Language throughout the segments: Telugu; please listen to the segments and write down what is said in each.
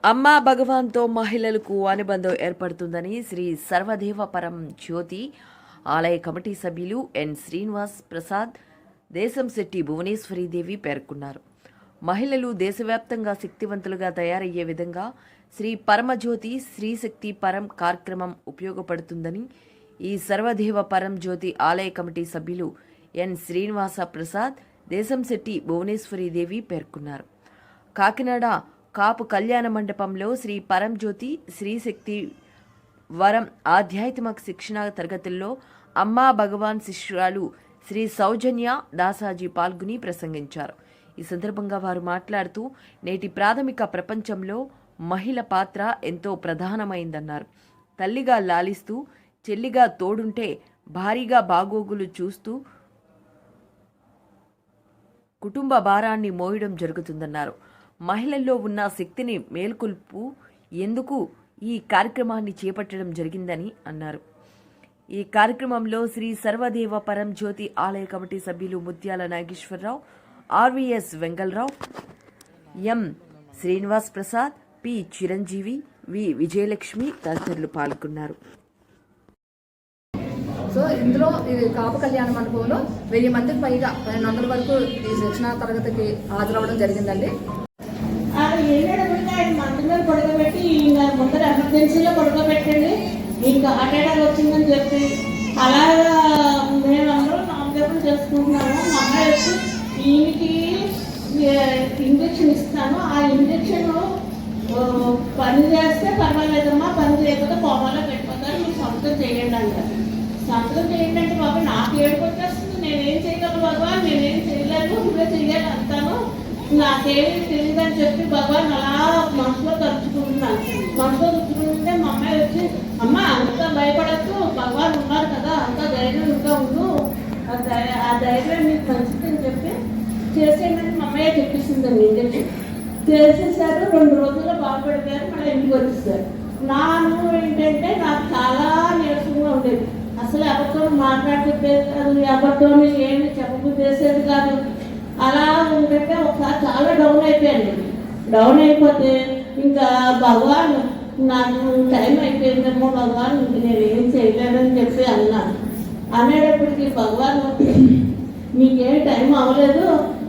అమ్మా భగవాన్తో మహిళలకు అనుబంధం ఏర్పడుతుందని శ్రీ సర్వదేవ పరం జ్యోతి ఆలయ కమిటీ సభ్యులు ఎన్ శ్రీనివాస్ ప్రసాద్, దేశంశెట్టి భువనేశ్వరీదేవి పేర్కొన్నారు. మహిళలు దేశవ్యాప్తంగా శక్తివంతులుగా తయారయ్యే విధంగా శ్రీ పరమజ్యోతి శ్రీశక్తి పరం కార్యక్రమం ఉపయోగపడుతుందని ఈ సర్వదేవ పరం జ్యోతి ఆలయ కమిటీ సభ్యులు ఎన్ శ్రీనివాస ప్రసాద్, దేశంశెట్టి భువనేశ్వరీదేవి పేర్కొన్నారు. కాకినాడ కాపు కళ్యాణ మండపంలో శ్రీ పరంజ్యోతి శ్రీశక్తి వరం ఆధ్యాత్మిక శిక్షణ తరగతుల్లో అమ్మా భగవాన్ శిష్యురాలు శ్రీ సౌజన్య దాసాజీ పాల్గొని ప్రసంగించారు. ఈ సందర్భంగా వారు మాట్లాడుతూ నేటి ప్రాథమిక ప్రపంచంలో మహిళ పాత్ర ఎంతో ప్రధానమైందన్నారు. తల్లిగా లాలిస్తూ, చెల్లిగా తోడుంటే, భారీగా బాగోగులు చూస్తూ కుటుంబ భారాన్ని మోయడం జరుగుతుందన్నారు. మహిళల్లో ఉన్న శక్తిని మేల్కొల్పు ఎందుకు ఈ కార్యక్రమాన్ని చేపట్టడం జరిగిందని అన్నారు. ఈ కార్యక్రమంలో శ్రీ సర్వదేవ పరం జ్యోతి ఆలయ కమిటీ సభ్యులు ముత్యాల నాగేశ్వరరావు, ఆర్వీఎస్ వెంగళరావు, ఎం శ్రీనివాస్ ప్రసాద్, పి చిరంజీవి, వి విజయలక్ష్మి తదితరులు పాల్గొన్నారు. సో ఇందులో కాపు కళ్యాణ మండపంలో 1000 మందికి పైగా 200 వరకు ఈ శిక్షణ తరగతికి హాజరవడం జరిగిందండి. మందులో పడుకోబెట్టి ముందర ఎమర్జెన్సీలో పడుకోబెట్టండి, ఇంకా హార్ట్ అటాక్ వచ్చిందని చెప్పి అలాగా మేమందరూ నామజపం చేసుకుంటున్నాము. మా అమ్మాయి వచ్చి ఈయనకి ఇంజక్షన్ ఇస్తాను, ఆ ఇంజక్షన్ పని చేస్తే పర్వాలేదమ్మా, పని చేయకపోతే కోమాలో పెట్టిపోతారు, మీరు సంతకం చేయండి అంటారు. సంతకం చేయండి అంటే బాబు నాకు ఏడుపు వచ్చేస్తుంది, నేనేం చేయగలను భగవాన్, నేనేం చేయలేను, నువ్వే చెయ్యాలి అంటాను, నాకేమీ తెలియదని చెప్పి భగవాన్ అలా మనసులో తరుచుకుంటున్నాను. మనసులో తరుచుకుంటుంటే మా అమ్మాయి వచ్చి, అమ్మ అంతా భయపడద్దు, భగవాన్ ఉన్నారు కదా, అంతా ధైర్యంగా ఉండు, ఆ ధైర్యం మీకు మంచిదని చెప్పి చేసేయమని మా అమ్మాయి చెప్పేసిందండి. ఇంజక్షన్ చేసేసారు. 2 రోజుల్లో బాగుపడిపోయారు, మళ్ళీ ఇంటికి వచ్చేసారు. నా అనుభవం ఏంటంటే నాకు చాలా నీరసంగా ఉండేది, అసలు ఎవరితో మాట్లాడుతుండేది కాదు, ఎవరితో ఏమి చెప్పు చేసేది కాదు. అలా ఉంటే ఒకసారి చాలా డౌన్ అయిపోయాను. డౌన్ అయిపోతే ఇంకా భగవాన్ నాకు టైం అయిపోయిందేమో భగవాన్, ఇంక నేను ఏం చేయలేదని చెప్పి అన్నాను. అనేటప్పటికి భగవాన్ నీకేం టైం అవ్వలేదు,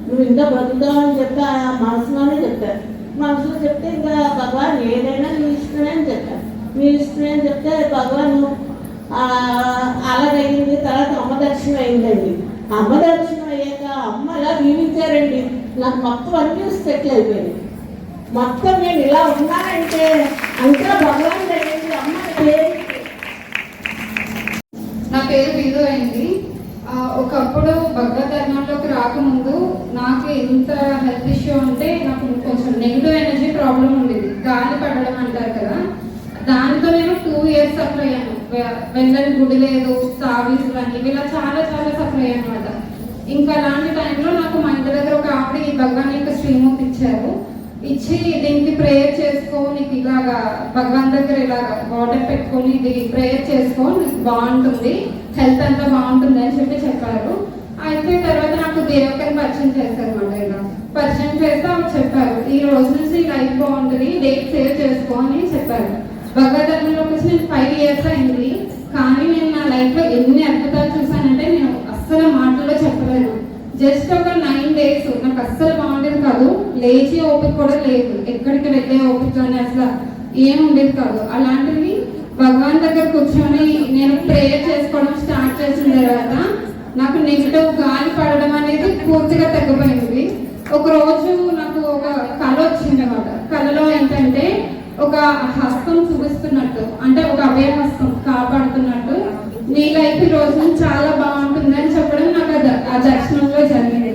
నువ్వు ఇంకా బ్రతుకుతావని చెప్పి ఆ మనసులోనే చెప్పారు. మనసులో చెప్తే ఇంకా భగవాన్ ఏదైనా నీ ఇష్టమే అని చెప్పారు. నీ ఇష్టమే అని చెప్తే భగవాన్ అలాగైంది. తర్వాత అమ్మ దర్శనం అయిందండి. అమ్మ దర్శనం అయ్యాక అమ్మ ఇలా దీవించారండి, నాకు మొత్తం అన్నీ సెటిల్ అయిపోయింది. మొత్తం నేను ఇలా ఉన్నానంటే అంతా భగవాన్ జరిగింది. అమ్మ నా పేరు బిందు అయింది. ఒకప్పుడు భగవద్ ధర్మంలోకి రాకముందు నాకు ఎంత హెల్త్ ఇష్యూ అంటే నాకు కొంచెం నెగిటివ్ ఎనర్జీ ప్రాబ్లం ఉండేది, గాలి పడడం అంటారు కదా, దానితో నేను 2 years సఫర్ అయ్యాను. వెళ్ళని గుడి లేదు, సావీసులు అని ఇలా చాలా చాలా సఫర్ అయ్యాను అనమాట. ఇంకా అలాంటి టైంలో నాకు మా ఇంటి దగ్గర ఒక ఆవిడ ఈ భగవాన్ యొక్క శ్రీమూర్తి ఇచ్చారు. ఇచ్చి దీనికి ప్రేయర్ చేసుకో, నీకు ఇలాగా భగవాన్ దగ్గర ఇలాగా వాటర్ పెట్టుకొని ఇది ప్రేయర్ చేసుకో, నీకు బాగుంటుంది, హెల్త్ అంతా బాగుంటుంది అని చెప్పారు. అయితే తర్వాత నాకు దేవకని పరిచయం చేశారు అనమాట. ఇలా పరిచయం చేస్తే ఆవిడ చెప్పారు, ఈ రోజు నుంచి లైఫ్ బాగుంటుంది, డేట్ సేవ్ చేసుకో అని చెప్పారు. భగవద్ ధర్మంలోకి వచ్చి నేను 5 years అయింది, కానీ నేను నా లైఫ్లో ఎన్ని అద్భుతాలు చూసానంటే నేను అస్సలు మాటల్లో చెప్పలేను. జస్ట్ ఒక 9 days నాకు అస్సలు బాగుండేది కాదు, లేచి ఓపిక కూడా లేదు, ఎక్కడికి వెళ్ళే ఓపిక కానీ అసలు ఏం ఉండేది కాదు. అలాంటివి భగవాన్ దగ్గర కూర్చొని నేను ప్రేయర్ చేసుకోవడం స్టార్ట్ చేసిన తర్వాత నాకు నెగిటివ్ గాలి పడడం అనేది పూర్తిగా తగ్గిపోయింది. ఒక రోజు నాకు ఒక కళ వచ్చింది అనమాట. కళలో ఏంటంటే ఒక హస్తం చూపిస్తున్నట్టు, అంటే ఒక అభయ హస్తం కాపాడుతున్నట్టు, నీ లైఫ్ ఈ రోజు నుంచి చాలా బాగుంటుంది అని చెప్పడం నాకు ఆ దర్శనంలో జరిగింది.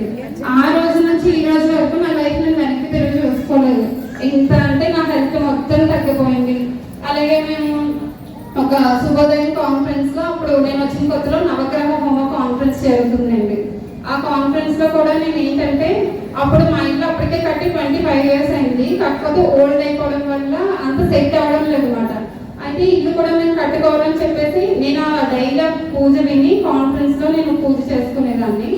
ఆ రోజు నుంచి ఈ రోజు వరకు నా లైఫ్ నేను వెనక్కి తిరిగి చూసుకోలేదు. ఇంత అంటే నా హెల్త్ మొత్తం తగ్గిపోయింది. అలాగే మేము ఒక శుభోదయం కాన్ఫరెన్స్ లో, అప్పుడు నేను వచ్చిన కొత్తలో నవగ్రహ హోమ కాన్ఫరెన్స్ జరుగుతుందండి. ఆ కాన్ఫరెన్స్ లో కూడా నేను ఏంటంటే అప్పుడు మా ఇంట్లో అప్పటికే కట్టి 25 years అయింది, కాకపోతే ఓల్డ్ అయిపోవడం వల్ల అంత సెట్ అవ్వడం లేదు అనమాట. అయితే ఇల్లు కూడా నేను కట్టుకోవాలని చెప్పేసి నేను ఆ డైలీ పూజ విని కాన్ఫరెన్స్ లో నేను పూజ చేసుకునేదాన్ని.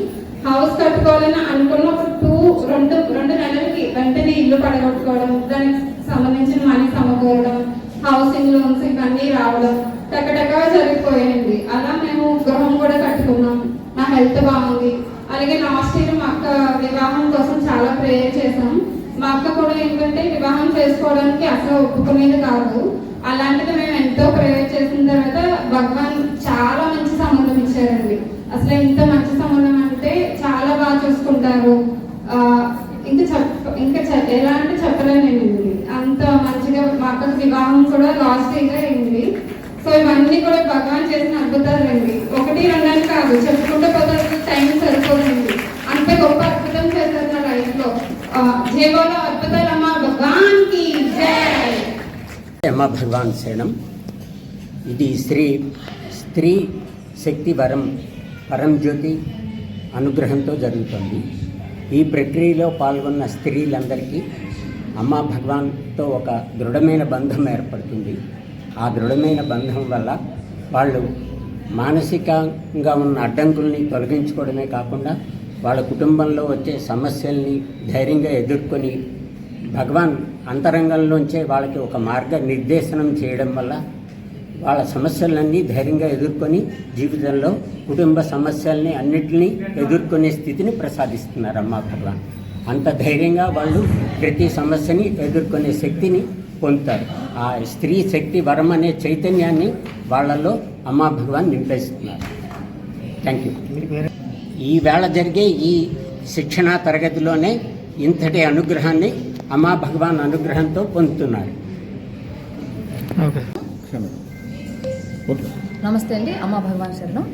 హౌస్ కట్టుకోవాలని అనుకున్న ఒక 2 నెలలకి వెంటనే ఇల్లు పడగొట్టుకోవడం, దానికి సంబంధించిన మనీ సమకూరడం, హౌసింగ్ లోన్స్ ఇవన్నీ రావడం టకటగా జరిగిపోయింది. అలా మేము గృహం కూడా కట్టుకున్నాం. నా హెల్త్ బాగుంది. అలాగే లాస్ట్ ఇయర్ మా అక్క వివాహం కోసం చాలా ప్రేయర్ చేసాం. మా అక్క కూడా ఏంటంటే వివాహం చేసుకోవడానికి అసలు ఒప్పుకునేది కాదు. అలాంటిది మేము ఎంతో ప్రేయర్ చేసిన తర్వాత భగవాన్ చాలా మంచి సంబంధం ఇచ్చారండి. అసలు ఇంత మంచి సంబంధం అంటే చాలా బాగా చూసుకుంటారు. ఎలా అంటే చెప్పలేనండి, అంత మంచిగా. మా అక్కకి వివాహం కూడా లాస్ట్ ఇయర్ అయింది. సో ఇవన్నీ కూడా భగవాన్ చేసిన అద్భుతాలండి. 1, 2 అని కాదు, చెప్పుకుంటూ పోతే టైం సరిపోతుంది. అంత గొప్ప అద్భుతం చేశారు నా లైఫ్ లో. జేబోలో అద్భుతాలమ్మ భగవాన్ కి జై. అమ్మ భగవాన్ శరణం. ఇది స్త్రీ శక్తి వరం పరంజ్యోతి అనుగ్రహంతో జరుగుతుంది. ఈ ప్రక్రియలో పాల్గొన్న స్త్రీలందరికీ అమ్మ భగవాన్తో ఒక దృఢమైన బంధం ఏర్పడుతుంది. ఆ దృఢమైన బంధం వల్ల వాళ్ళు మానసికంగా ఉన్న అడ్డంకుల్ని తొలగించుకోవడమే కాకుండా వాళ్ళ కుటుంబంలో వచ్చే సమస్యల్ని ధైర్యంగా ఎదుర్కొని భగవాన్ అంతరంగంలోంచే వాళ్ళకి ఒక మార్గ నిర్దేశనం చేయడం వల్ల వాళ్ళ సమస్యలన్నీ ధైర్యంగా ఎదుర్కొని జీవితంలో కుటుంబ సమస్యల్ని అన్నిటినీ ఎదుర్కొనే స్థితిని ప్రసాదిస్తున్నారు అమ్మ భగవాన్. అంత ధైర్యంగా వాళ్ళు ప్రతి సమస్యని ఎదుర్కొనే శక్తిని పొందుతారు. ఆ స్త్రీ శక్తి వరం అనే చైతన్యాన్ని వాళ్ళలో అమ్మ భగవాన్ నింపేస్తున్నారు. Thank you. ఈవేళ జరిగే ఈ శిక్షణా తరగతిలోనే ఇంతటి అనుగ్రహాన్ని అమ్మా భగవాన్ అనుగ్రహంతో పొందుతున్నారు. నమస్తే అండి. అమ్మ భగవాన్ శరణం.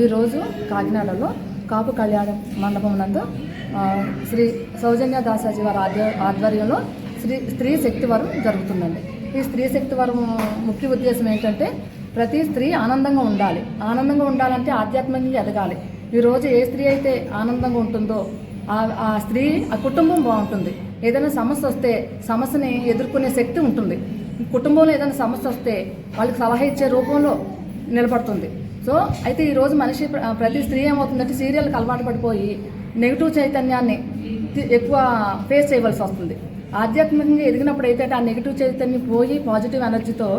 ఈరోజు కాకినాడలో కాపు కళ్యాణ మండపం నందు శ్రీ సౌజన్య దాసాజీ వారి ఆధ్వర్యంలో స్త్రీ శక్తి వరం జరుగుతుందండి. ఈ స్త్రీ శక్తి వరం ముఖ్య ఉద్దేశం ఏంటంటే ప్రతి స్త్రీ ఆనందంగా ఉండాలి. ఆనందంగా ఉండాలంటే ఆధ్యాత్మికంగా ఎదగాలి. ఈరోజు ఏ స్త్రీ అయితే ఆనందంగా ఉంటుందో ఆ స్త్రీ ఆ కుటుంబం బాగుంటుంది. ఏదైనా సమస్య వస్తే సమస్యని ఎదుర్కొనే శక్తి ఉంటుంది. కుటుంబంలో ఏదైనా సమస్య వస్తే వాళ్ళకి సలహా ఇచ్చే రూపంలో నిలబడుతుంది. సో అయితే ఈరోజు ప్రతి స్త్రీ ఏమవుతుందంటే సీరియల్కి అలవాటు పడిపోయి నెగిటివ్ చైతన్యాన్ని ఎక్కువ ఫేస్ చేయవలసి వస్తుంది. ఆధ్యాత్మికంగా ఎదిగినప్పుడు అయితే ఆ నెగిటివ్ చైతన్యం పోయి పాజిటివ్ ఎనర్జీతో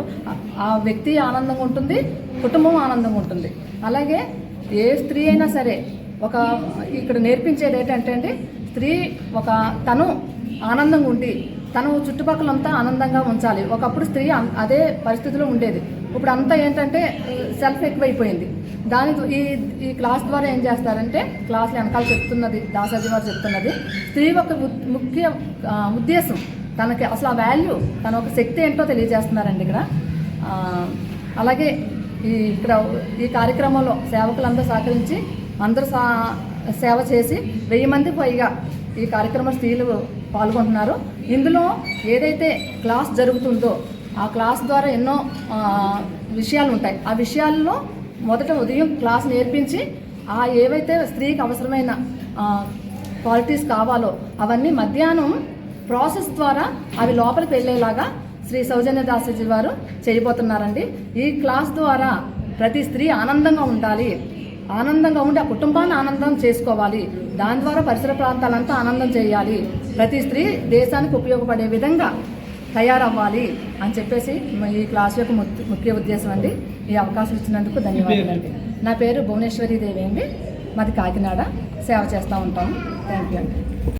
ఆ వ్యక్తి ఆనందంగా ఉంటుంది, కుటుంబం ఆనందంగా ఉంటుంది. అలాగే ఏ స్త్రీ అయినా సరే ఇక్కడ నేర్పించేది ఏంటంటే అండి, స్త్రీ తను ఆనందంగా ఉండి తను చుట్టుపక్కలంతా ఆనందంగా ఉంచాలి. ఒకప్పుడు స్త్రీ అదే పరిస్థితిలో ఉండేది. ఇప్పుడు అంతా ఏంటంటే సెల్ఫ్ ఎక్కువైపోయింది. ఈ క్లాస్ ద్వారా ఏం చేస్తారంటే, క్లాస్ వెనకాల చెప్తున్నది దాసాజీ వారు చెప్తున్నది, స్త్రీ ఒక ముఖ్య ఉద్దేశం, తనకి అసలు ఆ వాల్యూ, తన ఒక శక్తి ఏంటో తెలియజేస్తున్నారండి ఇక్కడ. అలాగే ఈ కార్యక్రమంలో సేవకులందరూ సహకరించి అందరూ సేవ చేసి 1000 మందికి పైగా ఈ కార్యక్రమ స్త్రీలు పాల్గొంటున్నారు. ఇందులో ఏదైతే క్లాస్ జరుగుతుందో ఆ క్లాస్ ద్వారా ఎన్నో విషయాలు ఉంటాయి. ఆ విషయాల్లో మొదట ఉదయం క్లాస్ నేర్పించి ఏవైతే స్త్రీకి అవసరమైన క్వాలిటీస్ కావాలో అవన్నీ మధ్యాహ్నం ప్రాసెస్ ద్వారా అవి లోపలికి వెళ్ళేలాగా శ్రీ సౌజన్య దాసాజీ వారు చేయబోతున్నారండి. ఈ క్లాస్ ద్వారా ప్రతి స్త్రీ ఆనందంగా ఉండాలి, ఆనందంగా ఉండి ఆ కుటుంబాన్ని ఆనందం చేసుకోవాలి, దాని ద్వారా పరిసర ప్రాంతాలంతా ఆనందం చేయాలి, ప్రతి స్త్రీ దేశానికి ఉపయోగపడే విధంగా తయారవ్వాలి అని చెప్పేసి ఈ క్లాస్ యొక్క ముఖ్య ఉద్దేశం అండి. ఈ అవకాశం ఇచ్చినందుకు ధన్యవాదాలండి. నా పేరు భువనేశ్వరి దేవి అండి. మాది కాకినాడ. సేవ చేస్తూ ఉంటాము. థ్యాంక్ యూ అండి.